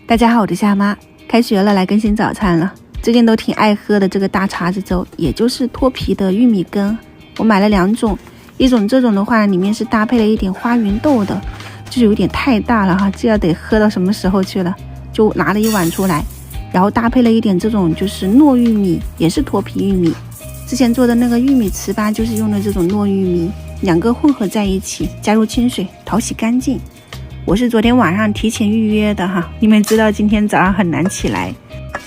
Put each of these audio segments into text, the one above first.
大家好，我是夏妈，开学了，来更新早餐了。最近都挺爱喝的这个大碴子粥，也就是脱皮的玉米羹，我买了2种，一种这种的话里面是搭配了一点花芸豆的，就有点太大了哈，这要得喝到什么时候去了，就拿了1碗出来，然后搭配了一点这种就是糯玉米，也是脱皮玉米，之前做的那个玉米糍粑就是用的这种糯玉米，2个混合在一起，加入清水淘洗干净。我是昨天晚上提前预约的哈，你们知道今天早上很难起来。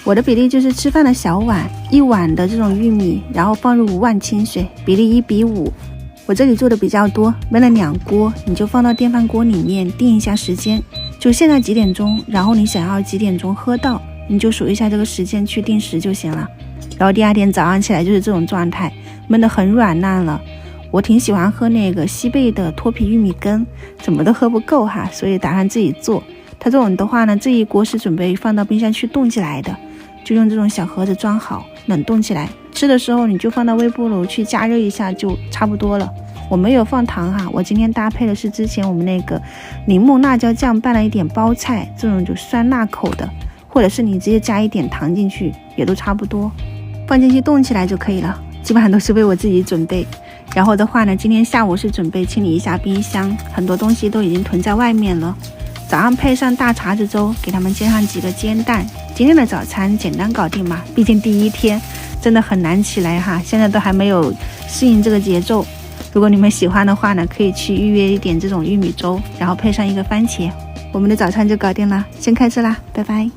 我的比例就是吃饭的小碗，1碗的这种玉米，然后放入5碗清水，比例1:5。我这里做的比较多，焖了2锅，你就放到电饭锅里面定一下时间，就现在几点钟，然后你想要几点钟喝到，你就数一下这个时间去定时就行了。然后第2天早上起来就是这种状态，焖得很软烂了。我挺喜欢喝那个西贝的脱皮玉米羹，怎么都喝不够哈，所以打算自己做。它这种的话呢，这一锅是准备放到冰箱去冻起来的，就用这种小盒子装好，冷冻起来。吃的时候你就放到微波炉去加热一下就差不多了。我没有放糖哈，我今天搭配的是之前我们那个柠檬辣椒酱拌了一点包菜，这种就酸辣口的，或者是你直接加一点糖进去也都差不多，放进去冻起来就可以了。基本上都是为我自己准备。然后的话呢，今天下午是准备清理一下冰箱，很多东西都已经囤在外面了。早上配上大碴子粥，给他们煎上几个煎蛋。今天的早餐简单搞定嘛，毕竟第1天真的很难起来哈，现在都还没有适应这个节奏。如果你们喜欢的话呢，可以去预约一点这种玉米粥，然后配上一个番茄，我们的早餐就搞定了。先开吃啦，拜拜。